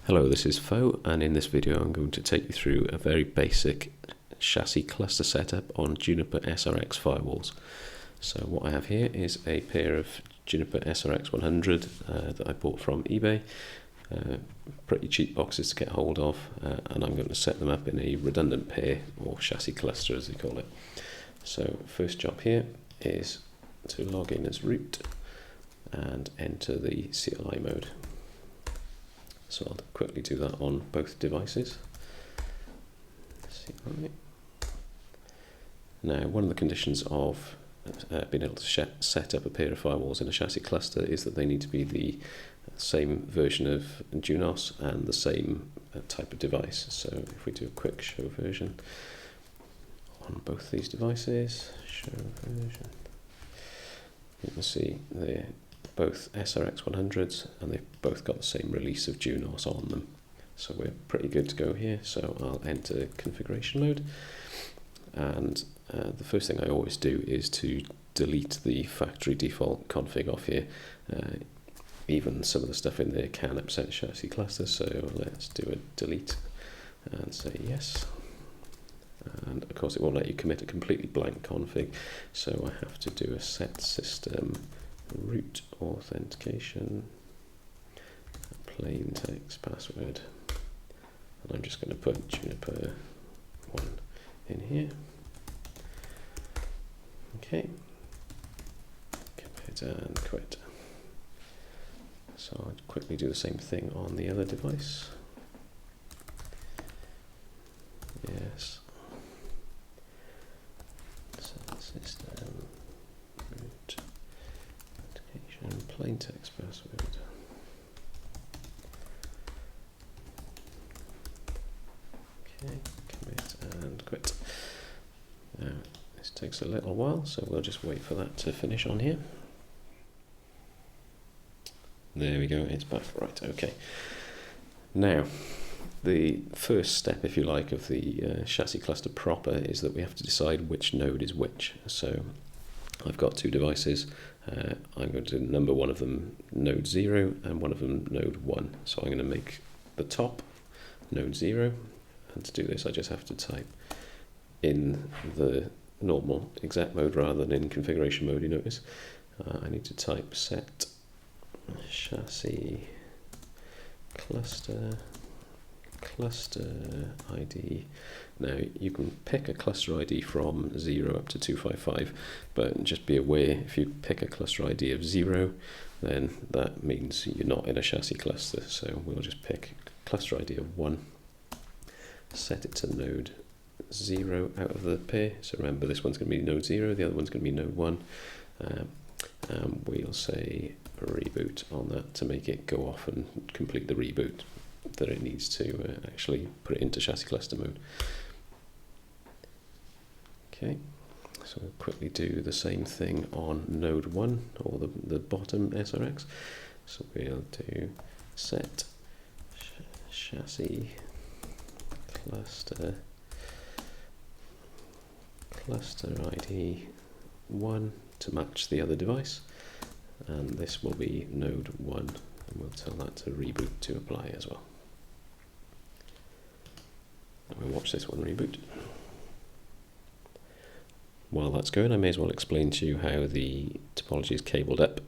Hello, this is Fo, and in this video I'm going to take you through a very basic chassis cluster setup on Juniper SRX firewalls. So what I have here is a pair of Juniper SRX 100 that I bought from eBay. Pretty cheap boxes to get hold of, and I'm going to set them up in a redundant pair, or chassis cluster as they call it. So first job here is to log in as root and enter the CLI mode. So I'll quickly do that on both devices. CLI. Now, one of the conditions of being able to set up a pair of firewalls in a chassis cluster is that they need to be the same version of Junos and the same type of device. So if we do a quick show version on both these devices, show version, you can see they're both SRX 100s and they've both got the same release of Junos on them. So we're pretty good to go here. So I'll enter configuration mode, and the first thing I always do is to delete the factory default config off here. Even some of the stuff in there can upset chassis cluster, so let's do a delete and say yes. And of course it won't let you commit a completely blank config, so I have to do a set system root authentication, plain text password, and I'm just going to put Juniper 1 in here. Okay, commit and quit. So I'll quickly do the same thing on the other device. Yes. Set system root authentication, plain text password. Okay, commit and quit. Now this takes a little while, so we'll just wait for that to finish on here. There we go, it's back. Right, okay. Now, the first step, if you like, of the chassis cluster proper is that we have to decide which node is which. So I've got two devices. I'm going to number one of them node 0 and one of them node 1. So I'm going to make the top node 0. And to do this, I just have to type in the normal exec mode rather than in configuration mode, you notice. I need to type set chassis cluster ID. Now you can pick a cluster ID from 0 up to 255, but just be aware, if you pick a cluster ID of 0, then that means you're not in a chassis cluster. So we'll just pick cluster ID of 1, set it to node 0 out of the pair. So remember, this one's going to be node 0, the other one's going to be node 1. And we'll say reboot on that to make it go off and complete the reboot that it needs to actually put it into chassis cluster mode. Okay, so we'll quickly do the same thing on node 1, or the bottom SRX. So we'll do set chassis cluster ID 1 to match the other device, and this will be node 1, and we'll tell that to reboot to apply as well. And we'll watch this one reboot. While that's going, I may as well explain to you how the topology is cabled up.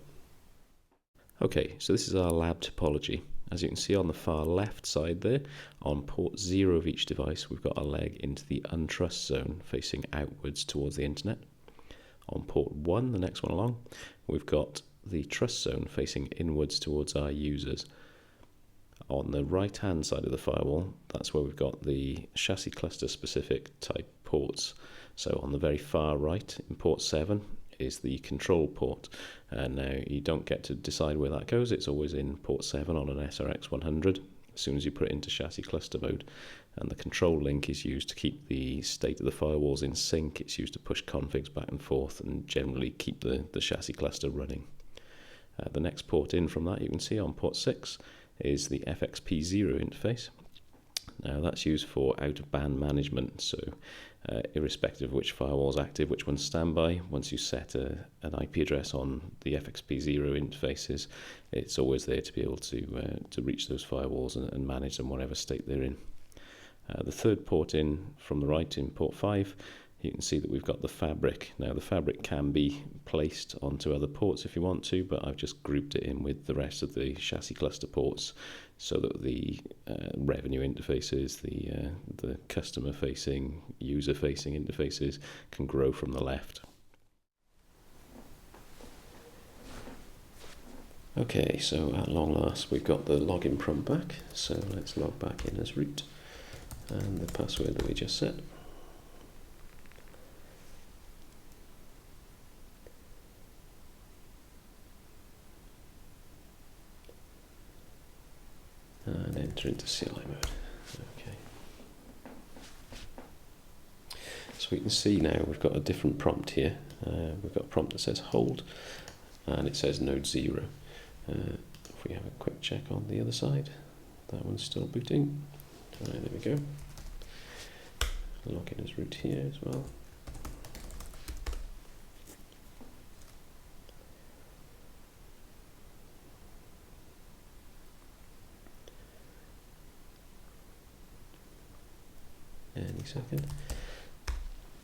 Okay, so this is our lab topology. As you can see on the far left side there, on port 0 of each device, we've got a leg into the untrust zone facing outwards towards the internet. On port 1, the next one along, we've got the trust zone facing inwards towards our users. On the right hand side of the firewall, that's where we've got the chassis cluster specific type ports. So on the very far right, in port 7, is the control port. Now you don't get to decide where that goes, it's always in port 7 on an SRX 100 as soon as you put it into chassis cluster mode. And the control link is used to keep the state of the firewalls in sync. It's used to push configs back and forth and generally keep the chassis cluster running. The next port in from that, you can see on port 6, is the FXP0 interface. Now that's used for out-of-band management, so irrespective of which firewall is active, which one's standby, once you set an IP address on the FXP0 interfaces, it's always there to be able to reach those firewalls and manage them whatever state they're in. The third port in from the right, in port 5, you can see that we've got the fabric. Now the fabric can be placed onto other ports if you want to, but I've just grouped it in with the rest of the chassis cluster ports so that the revenue interfaces, the customer facing, user facing interfaces can grow from the left. Okay, so at long last we've got the login prompt back, so let's log back in as root and the password that we just set. And enter into CLI mode. Okay. So we can see now we've got a different prompt here. We've got a prompt that says hold, and it says node 0. If we have a quick check on the other side, that one's still booting. Right, there we go. Log in as root here as well. Any second.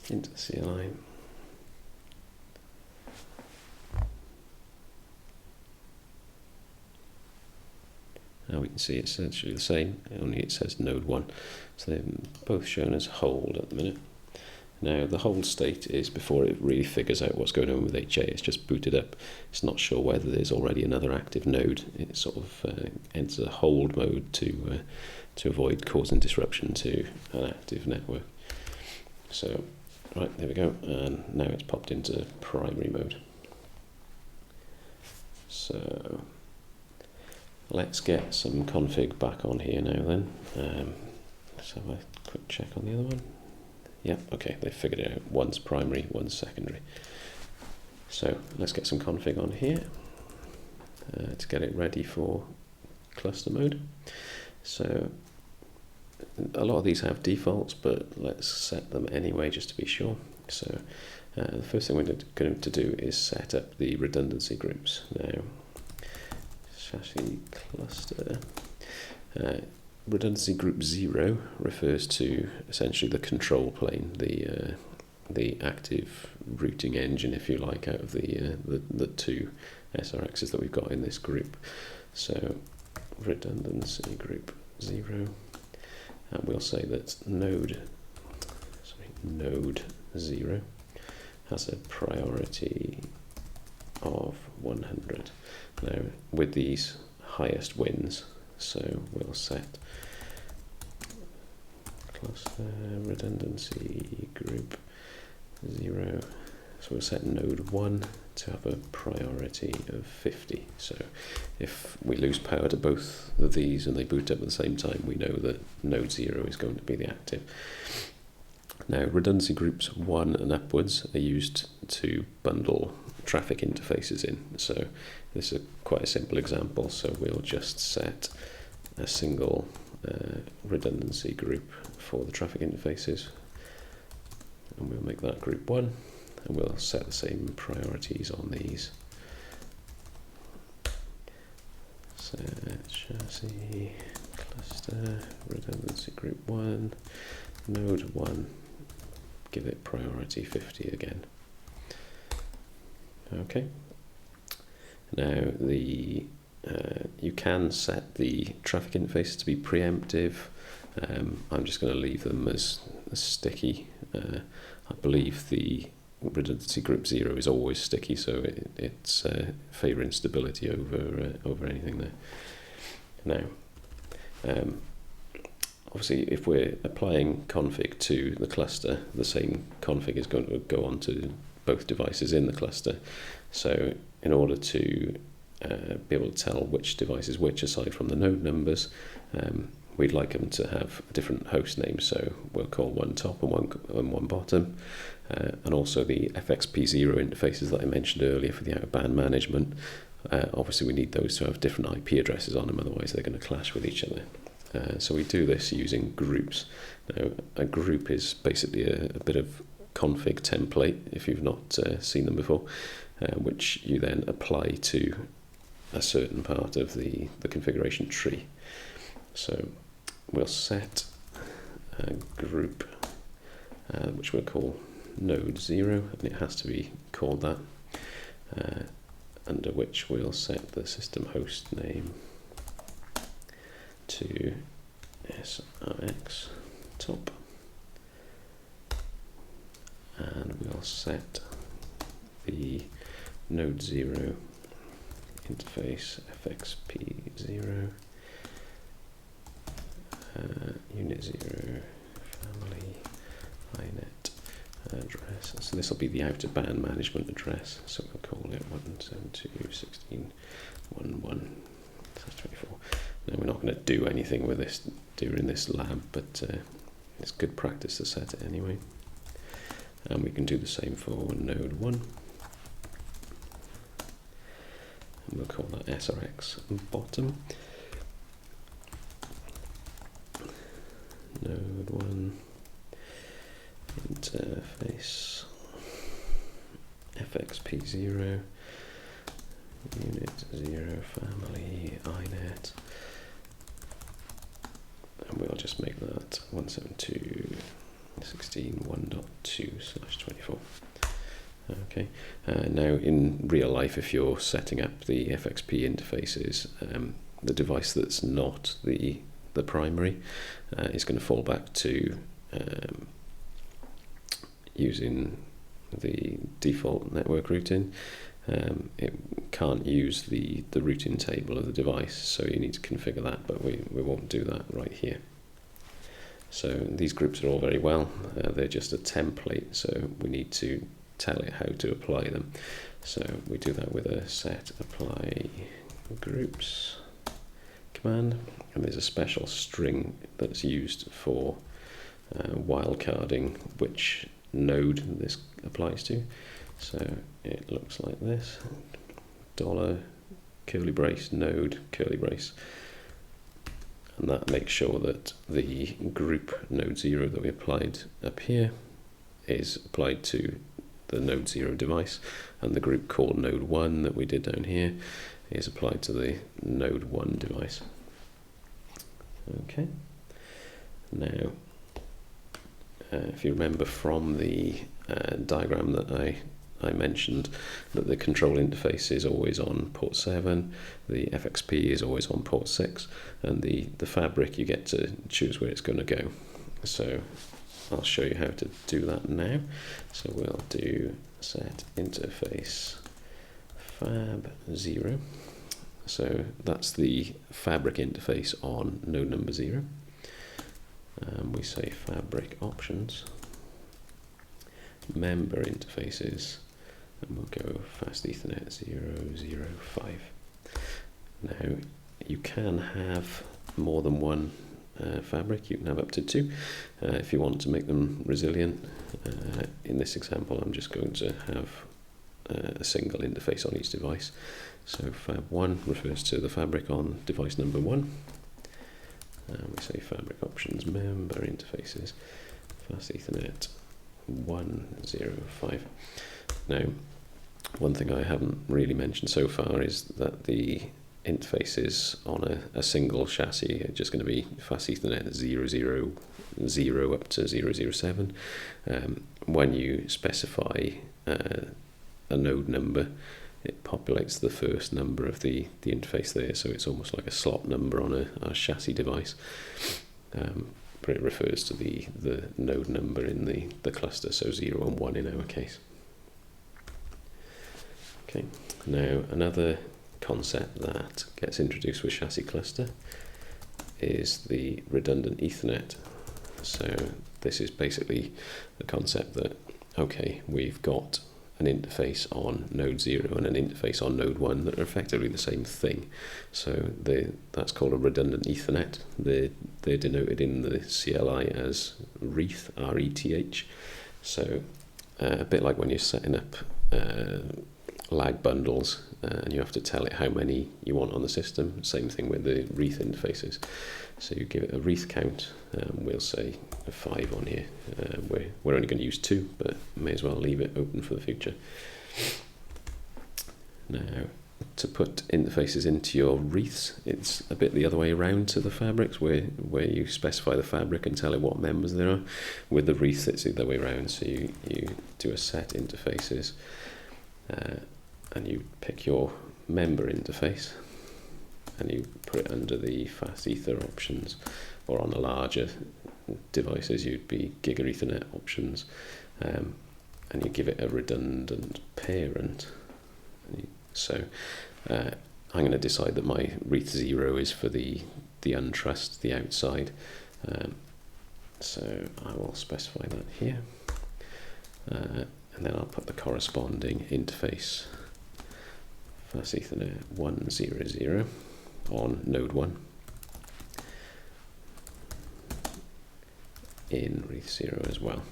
Into CLI. Now we can see it's essentially the same, only it says node 1. So they're both shown as hold at the minute. Now the hold state is before it really figures out what's going on with HA. It's just booted up. It's not sure whether there's already another active node. It sort of enters a hold mode to avoid causing disruption to an active network. So, right, there we go, and now it's popped into primary mode. So, let's get some config back on here now then. Let's have a quick check on the other one. Yeah, okay, they figured it out. One's primary, one's secondary. So, let's get some config on here to get it ready for cluster mode. So, a lot of these have defaults, but let's set them anyway just to be sure. So the first thing we're going to do is set up the redundancy groups. Now, chassis cluster, redundancy group 0 refers to essentially the control plane, the active routing engine, if you like, out of the two SRXs that we've got in this group. So redundancy group 0. And we'll say that node 0 has a priority of 100. Now with these highest wins, so we'll set cluster redundancy group 0. So we'll set node 1 to have a priority of 50. So if we lose power to both of these and they boot up at the same time, we know that node 0 is going to be the active. Now, redundancy groups 1 and upwards are used to bundle traffic interfaces in. So this is quite a simple example. So we'll just set a single redundancy group for the traffic interfaces, and we'll make that group 1. And we'll set the same priorities on these. Set chassis cluster redundancy group 1, node 1, give it priority 50 again. Okay. Now you can set the traffic interfaces to be preemptive. I'm just going to leave them as sticky. I believe the redundancy group 0 is always sticky, so it's favouring stability over anything there. Now, obviously, if we're applying config to the cluster, the same config is going to go onto both devices in the cluster. So, in order to be able to tell which device is which, aside from the node numbers, we'd like them to have a different host name. So we'll call one top and one bottom. And also the FXP0 interfaces that I mentioned earlier for the out-of-band management. Obviously we need those to have different IP addresses on them, otherwise they're going to clash with each other. So we do this using groups. Now, a group is basically a bit of config template, if you've not seen them before, which you then apply to a certain part of the configuration tree. So we'll set a group which we'll call node 0, and it has to be called that, under which we'll set the system host name to SRX top, and we'll set the node 0 interface FXP0 unit 0 family inet address. So this will be the out of band management address, so we'll call it 172.16.11/24. Now, we're not going to do anything with this during this lab, but it's good practice to set it anyway. And we can do the same for node 1. And we'll call that SRX bottom. Node 1 interface FXP0 unit 0 family inet, and we'll just make that 172.16.1.2/24. Okay. Now, in real life, if you're setting up the FXP interfaces, the device that's not the primary is going to fall back to using the default network routing. It can't use the routing table of the device, so you need to configure that, but we won't do that right here. So these groups are all very well, they're just a template, so we need to tell it how to apply them. So we do that with a set apply groups command, and there's a special string that's used for wildcarding which node this applies to. So it looks like this: $ curly brace node curly brace, and that makes sure that the group node 0 that we applied up here is applied to the node 0 device, and the group called node 1 that we did down here is applied to the node 1 device. Okay. Now, if you remember from the diagram that I mentioned, that the control interface is always on port 7, the FXP is always on port 6, and the fabric, you get to choose where it's going to go. So I'll show you how to do that now. So we'll do set interface fab 0. So that's the fabric interface on node number 0. We say fabric options, member interfaces, and we'll go fast Ethernet 005. Now, you can have more than one fabric. You can have up to 2 if you want to make them resilient. In this example, I'm just going to have a single interface on each device. So fab1 refers to the fabric on device number 1. We say fabric options member interfaces fast Ethernet 105. Now, one thing I haven't really mentioned so far is that the interfaces on a single chassis are just going to be fast Ethernet 000 up to 007. When you specify a node number, it populates the first number of the interface there, so it's almost like a slot number on a chassis device, but it refers to the node number in the cluster, so 0 and 1 in our case. Okay, now another concept that gets introduced with chassis cluster is the redundant Ethernet. So this is basically the concept that, okay, we've got an interface on node 0 and an interface on node 1 that are effectively the same thing. So that's called a redundant Ethernet. They're denoted in the CLI as RETH, R-E-T-H. So a bit like when you're setting up lag bundles, and you have to tell it how many you want on the system. Same thing with the wreath interfaces. So you give it a wreath count. We'll say 5 on here. We're only going to use 2, but may as well leave it open for the future. Now, to put interfaces into your wreaths, it's a bit the other way around to the fabrics, where you specify the fabric and tell it what members there are. With the wreath, it's the other way around. So you do a set interfaces, and you pick your member interface, and you put it under the fast ether options, or on the larger devices you'd be Giga Ethernet options, and you give it a redundant parent. So I'm going to decide that my wreath 0 is for the untrussed, the outside. So I will specify that here, and then I'll put the corresponding interface fast Ethernet 100 on node 1 in wreath 0 as well,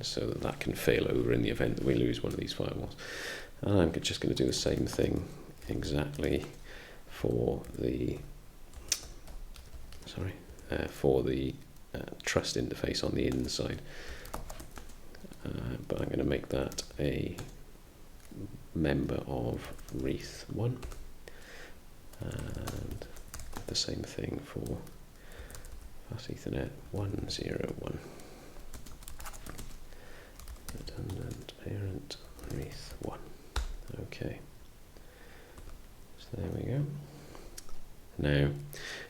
so that can fail over in the event that we lose one of these firewalls. And I'm just going to do the same thing exactly for the trust interface on the inside, but I'm going to make that a member of wreath 1, and the same thing for fast Ethernet 101 redundant parent wreath 1. Okay, so there we go. Now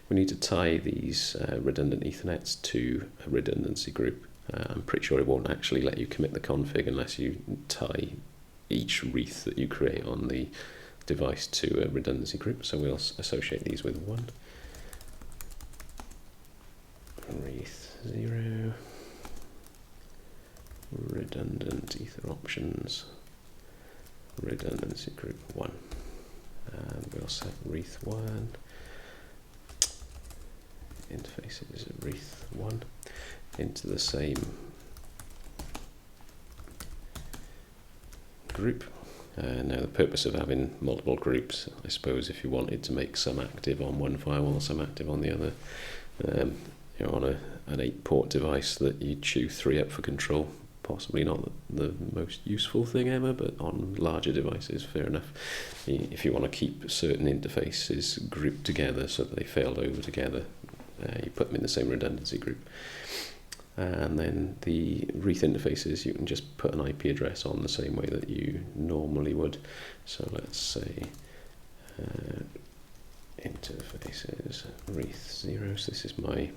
we need to tie these redundant Ethernets to a redundancy group. I'm pretty sure it won't actually let you commit the config unless you tie each wreath that you create on the device to a redundancy group. So we'll associate these with 1 wreath 0 redundant ether options redundancy group 1, and we'll set wreath 1 interfaces wreath 1 into the same group. Now the purpose of having multiple groups, I suppose, if you wanted to make some active on one firewall, some active on the other, on an 8-port device that you chew 3 up for control, possibly not the most useful thing ever, but on larger devices, fair enough. If you want to keep certain interfaces grouped together so that they failed over together, you put them in the same redundancy group. And then the wreath interfaces, you can just put an IP address on the same way that you normally would. So let's say interfaces wreath 0. So this is my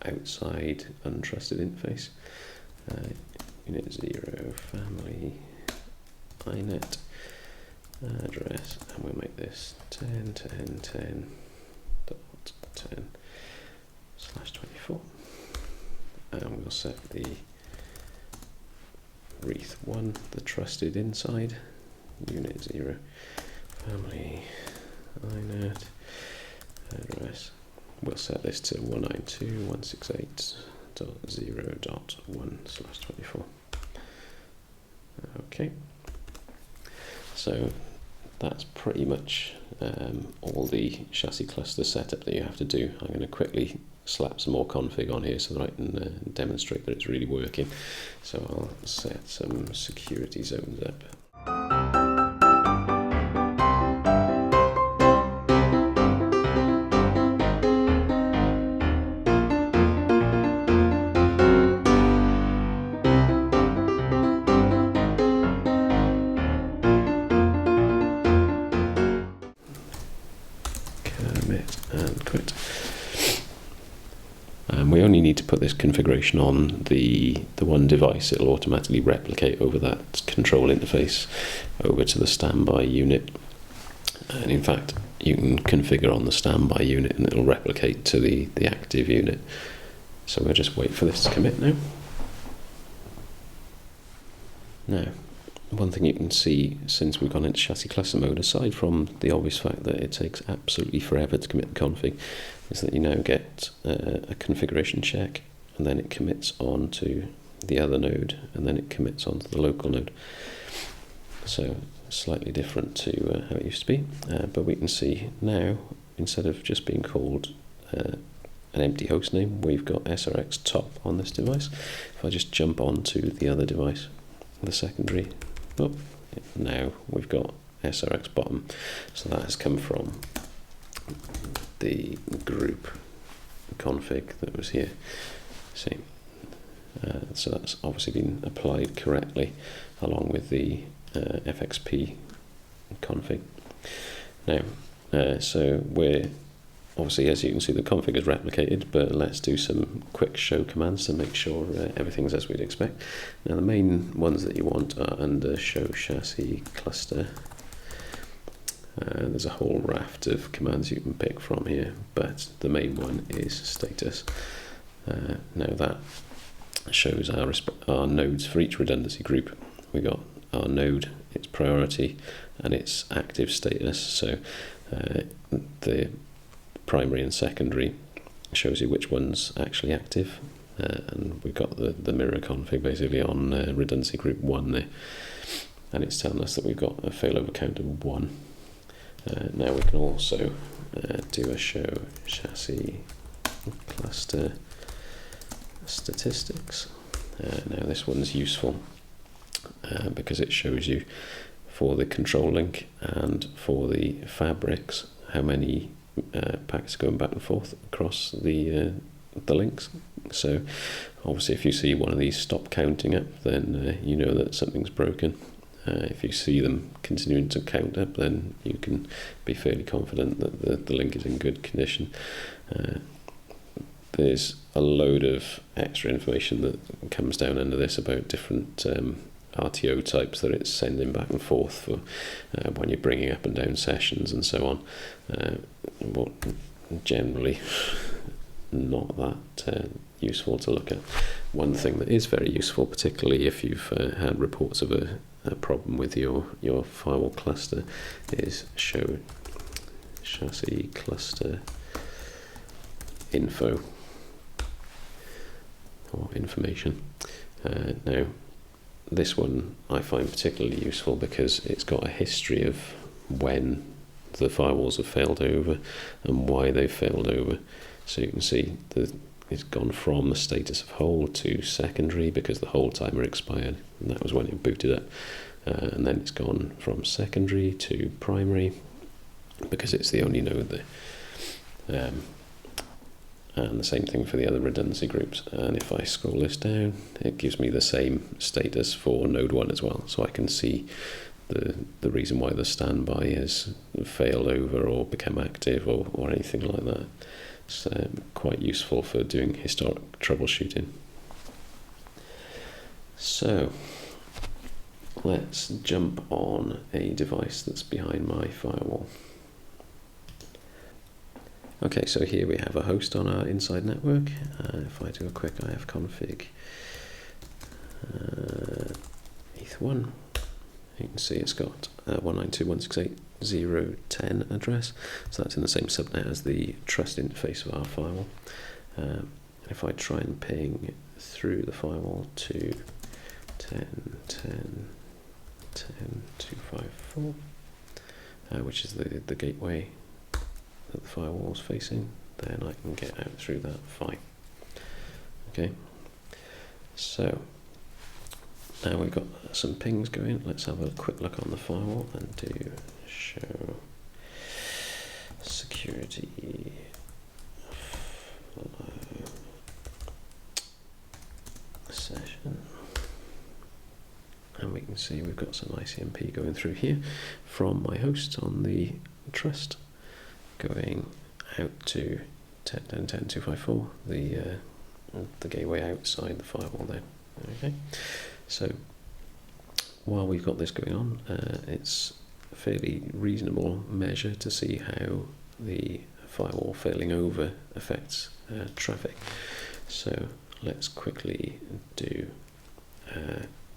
outside untrusted interface. Unit 0 family inet address, and we'll make this 10.10.10.10/24, and we'll set the wreath 1, the trusted inside, unit 0 family inet address. We'll set this to 192.168.0.1/24. Okay, so that's pretty much all the chassis cluster setup that you have to do. I'm going to quickly slap some more config on here so that I can demonstrate that it's really working. So I'll set some security zones up. And quit. We only need to put this configuration on the one device. It'll automatically replicate over that control interface over to the standby unit. And in fact, you can configure on the standby unit and it'll replicate to the active unit. So we'll just wait for this to commit now. Now, one thing you can see since we've gone into chassis cluster mode, aside from the obvious fact that it takes absolutely forever to commit the config, is that you now get a configuration check, and then it commits onto the other node, and then it commits onto the local node. So slightly different to how it used to be, but we can see now, instead of just being called an empty host name, we've got SRX top on this device. If I just jump on to the other device, the secondary, now we've got SRX bottom. So that has come from the group config that was here. See, so that's obviously been applied correctly along with the FXP config. Now, so we're obviously, as you can see, the config is replicated, but let's do some quick show commands to make sure everything's as we'd expect. Now, the main ones that you want are under show chassis cluster. There's a whole raft of commands you can pick from here, but the main one is status. Now that shows our nodes for each redundancy group. We got our node, its priority, and its active status. So the primary and secondary shows you which one's actually active, and we've got the mirror config basically on redundancy group 1 there, and it's telling us that we've got a failover count of 1. Now we can also do a show chassis cluster statistics. Now this one's useful because it shows you for the control link and for the fabrics how many packets going back and forth across the links. So obviously if you see one of these stop counting up, then you know that something's broken. If you see them continuing to count up, then you can be fairly confident that the link is in good condition. There's a load of extra information that comes down under this about different RTO types that it's sending back and forth for when you're bringing up and down sessions and so on. But generally not that useful to look at. One thing that is very useful, particularly if you've had reports of a problem with your firewall cluster, is show chassis cluster info or information. Now this one I find particularly useful because it's got a history of when the firewalls have failed over and why they've failed over. So you can see that it's gone from the status of hold to secondary because the hold timer expired, and that was when it booted up. And then it's gone from secondary to primary because it's the only node there. And the same thing for the other redundancy groups. And if I scroll this down, it gives me the same status for node 1 as well. So I can see the reason why the standby has failed over or become active or anything like that. It's quite useful for doing historic troubleshooting. So let's jump on a device that's behind my firewall. Okay, so here we have a host on our inside network. If I do a quick ifconfig eth1, you can see it's got 192.168.0.10 address, so that's in the same subnet as the trust interface of our firewall. If I try and ping through the firewall to 10.10.10.254, which is the gateway that the firewall is facing, then I can get out through that fine. Okay, so now we've got some pings going. Let's have a quick look on the firewall and do show security session, and we can see we've got some ICMP going through here from my host on the trust, going out to 10.10.10.254, the gateway outside the firewall there. Okay, so while we've got this going on, it's a fairly reasonable measure to see how the firewall failing over affects traffic. So let's quickly do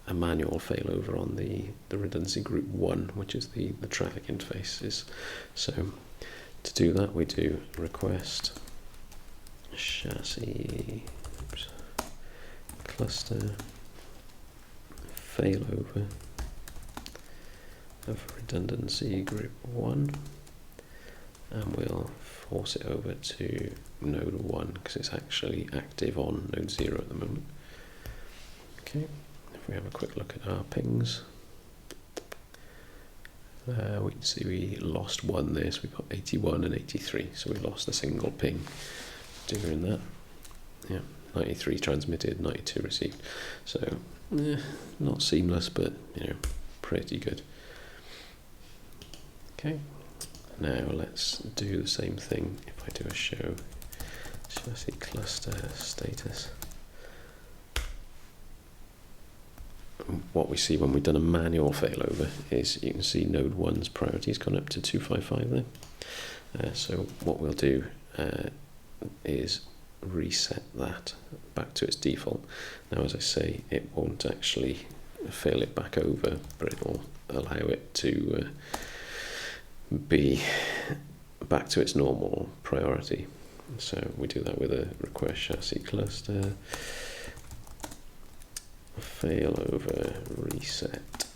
a manual failover on the redundancy group 1, which is the traffic interfaces. So to do that, we do request chassis cluster failover of redundancy group 1, and we'll force it over to node 1 because it's actually active on node 0 at the moment. Okay, if we have a quick look at our pings, we can see we lost one there, so we've got 81 and 83, so we lost a single ping during that. Yeah, 93 transmitted, 92 received. So, not seamless, but pretty good. Okay, now let's do the same thing. If I do a show chassis cluster status, what we see when we've done a manual failover is you can see node 1's priority has gone up to 255 there. So what we'll do is reset that back to its default. Now, as I say, it won't actually fail it back over, but it'll allow it to be back to its normal priority. So we do that with a request chassis cluster failover reset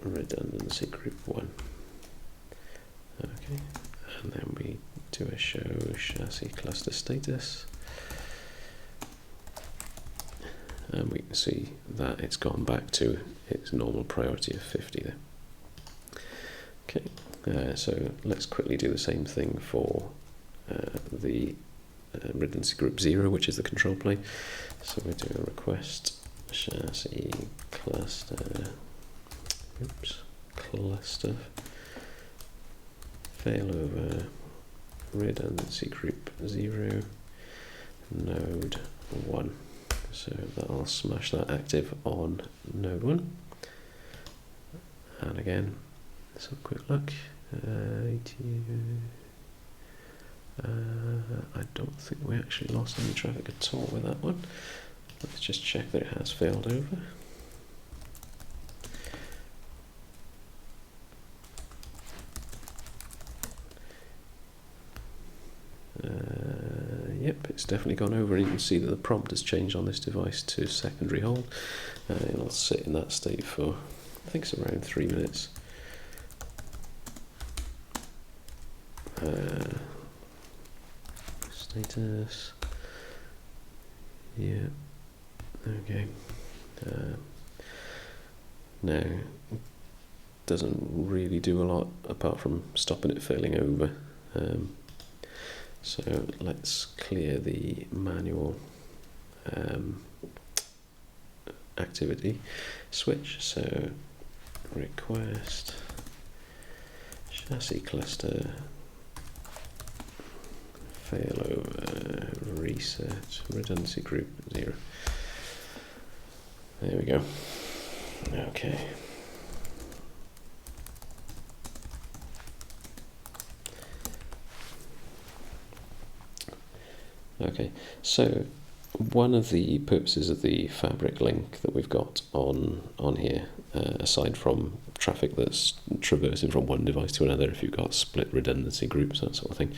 redundancy group 1. Okay, and then we do a show chassis cluster status, and we can see that it's gone back to its normal priority of 50 there. Okay, so let's quickly do the same thing for the redundancy group 0, which is the control plane. So we do a request chassis cluster, cluster failover redundancy group 0 node 1. So that'll smash that active on node 1. And again, let's have a quick look. I don't think we actually lost any traffic at all with that one. Let's just check that it has failed over. Yep, it's definitely gone over, and you can see that the prompt has changed on this device to secondary hold. It'll sit in that state for, I think it's around 3 minutes. Status. Yeah. Okay. Now, doesn't really do a lot apart from stopping it failing over. So let's clear the manual activity switch. So request chassis cluster failover reset redundancy group 0. There we go. Okay. Okay, so one of the purposes of the fabric link that we've got on here, aside from traffic that's traversing from one device to another, if you've got split redundancy groups, that sort of thing,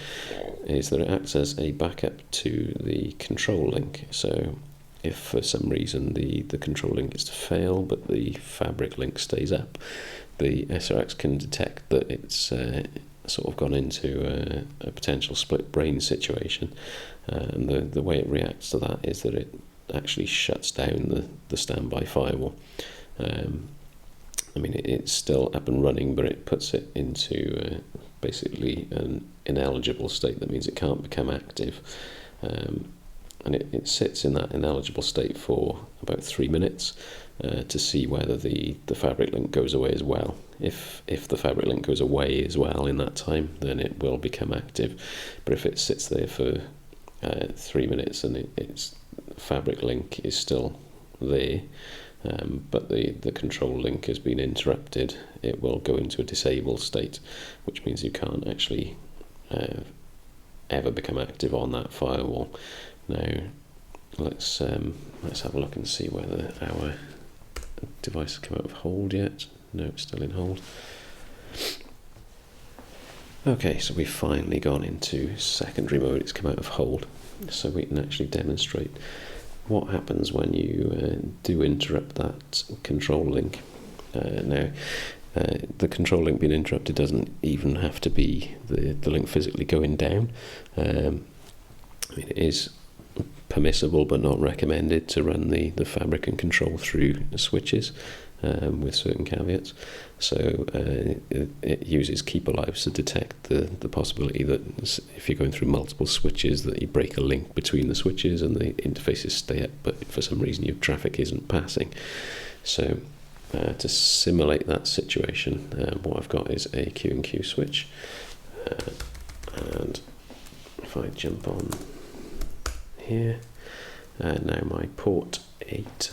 is that it acts as a backup to the control link. So if for some reason the control link is to fail but the fabric link stays up, the SRX can detect that it's sort of gone into a potential split brain situation, and the way it reacts to that is that it actually shuts down the standby firewall. I mean, it's still up and running, but it puts it into basically an ineligible state. That means it can't become active, and it sits in that ineligible state for about 3 minutes to see whether the fabric link goes away as well. If the fabric link goes away as well in that time, then it will become active. But if it sits there for 3 minutes and its fabric link is still there, but the control link has been interrupted, it will go into a disabled state, which means you can't actually ever become active on that firewall. Now let's have a look and see whether our device has come out of hold yet. No, it's still in hold. Okay, so we've finally gone into secondary mode. It's come out of hold, so we can actually demonstrate what happens when you do interrupt that control link. Now, The control link being interrupted doesn't even have to be the link physically going down. It is permissible but not recommended to run the fabric and control through switches, with certain caveats. So it uses keep alives to detect the possibility that if you're going through multiple switches, that you break a link between the switches and the interfaces stay up, but for some reason your traffic isn't passing. So to simulate that situation, what I've got is a Q&Q switch, and if I jump on here, now my port 8,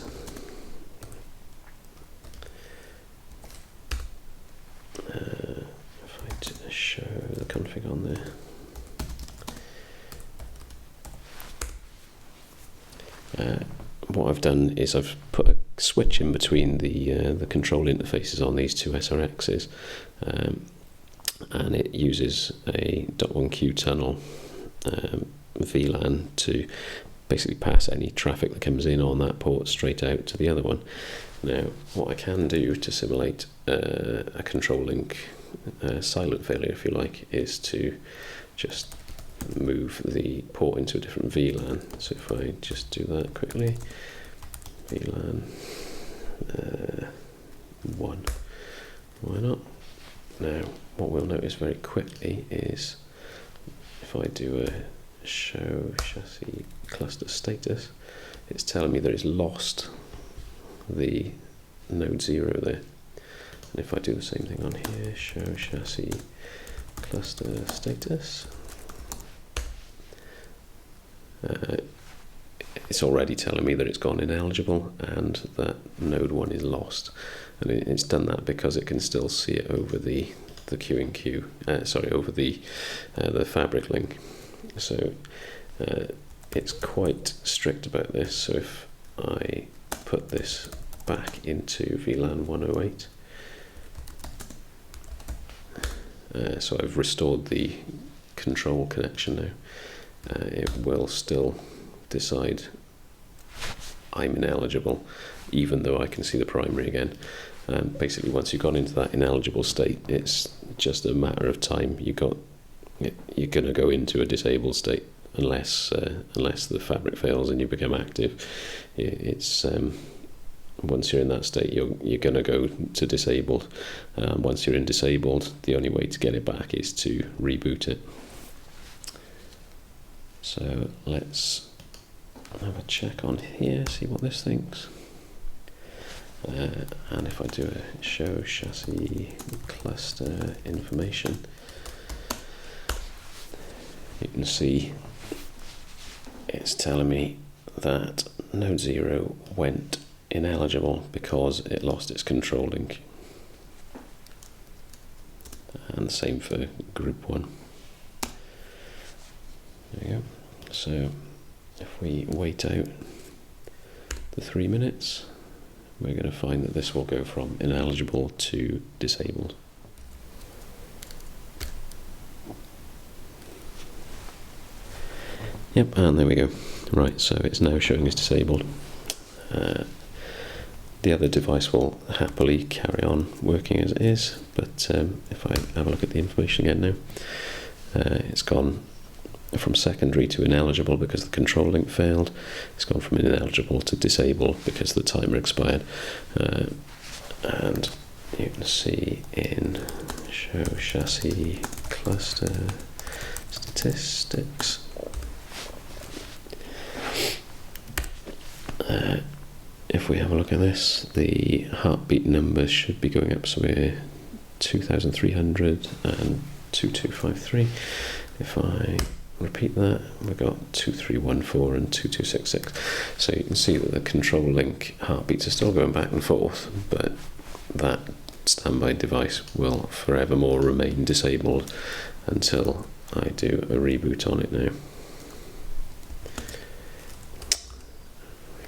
if I show the config on there, what I've done is I've put a switch in between the control interfaces on these two SRXs, and it uses a .1Q tunnel VLAN to basically pass any traffic that comes in on that port straight out to the other one. Now, what I can do to simulate a control link silent failure, if you like, is to just move the port into a different VLAN. So if I just do that quickly, VLAN 1, why not? Now, what we'll notice very quickly is if I do a show chassis cluster status, it's telling me that it's lost the node 0 there. And if I do the same thing on here, show chassis cluster status, it's already telling me that it's gone ineligible and that node 1 is lost. And it's done that because it can still see it over the Q&Q, over the fabric link. So it's quite strict about this. So if I put this back into VLAN 108, so I've restored the control connection now, it will still decide I'm ineligible even though I can see the primary again. Basically, once you've gone into that ineligible state, it's just a matter of time. You're going to go into a disabled state unless the fabric fails and you become active. It's once you're in that state, you're going to go to disabled. Once you're in disabled, the only way to get it back is to reboot it. So let's have a check on here, see what this thinks. And if I do a show chassis cluster information, you can see it's telling me that node 0 went ineligible because it lost its control link. And the same for group 1. There you go. So if we wait out the 3 minutes, we're going to find that this will go from ineligible to disabled. Yep, and there we go. Right, so it's now showing as disabled. The other device will happily carry on working as it is, but if I have a look at the information again now, it's gone from secondary to ineligible because the control link failed. It's gone from ineligible to disabled because the timer expired. And you can see in show chassis cluster statistics, if we have a look at this, the heartbeat numbers should be going up somewhere 2,300 and 2253. If I repeat that, we've got 2314 and 2266. So you can see that the control link heartbeats are still going back and forth, but that standby device will forevermore remain disabled until I do a reboot on it now.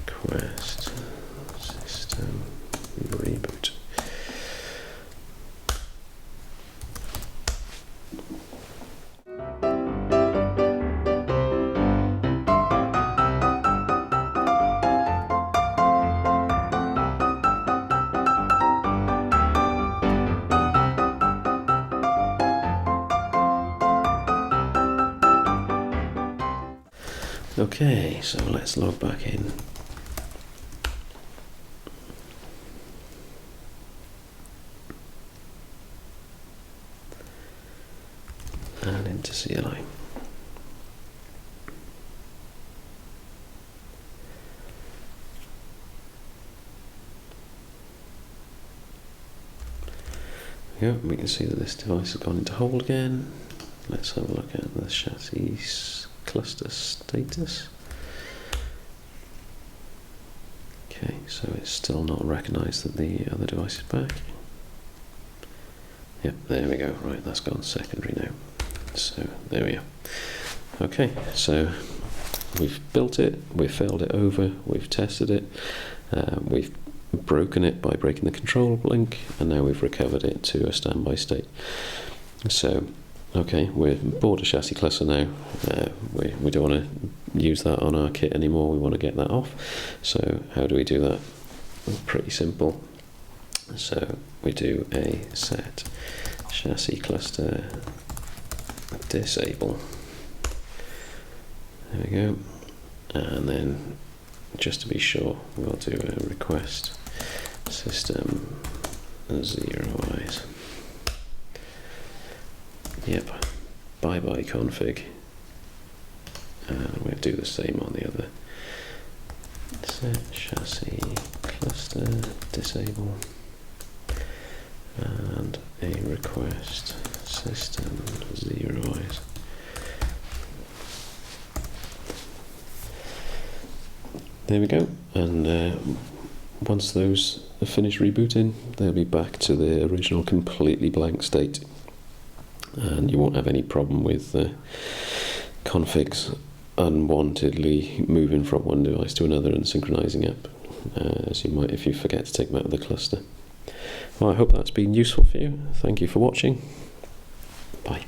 Request system reboot. Okay, so let's log back in. And into CLI. Yeah, we can see that this device has gone into hold again. Let's have a look at the chassis cluster status. Okay, so it's still not recognised that the other device is back. Yep, there we go. Right, that's gone secondary now. So there we are. Okay, so we've built it, we've failed it over, we've tested it, we've broken it by breaking the control link, and now we've recovered it to a standby state. So, okay, we're aboard a chassis cluster now. We don't want to use that on our kit anymore. We want to get that off. So how do we do that? Pretty simple. So we do a set chassis cluster disable. There we go. And then, just to be sure, we'll do a request system 0eyes. Yep, bye-bye config. And we'll do the same on the other. Set chassis cluster disable. And a request system 0eyes. There we go, and once those are finished rebooting, they'll be back to the original completely blank state, and you won't have any problem with configs unwantedly moving from one device to another and synchronizing up, as you might if you forget to take them out of the cluster. Well, I hope that's been useful for you. Thank you for watching. Bye.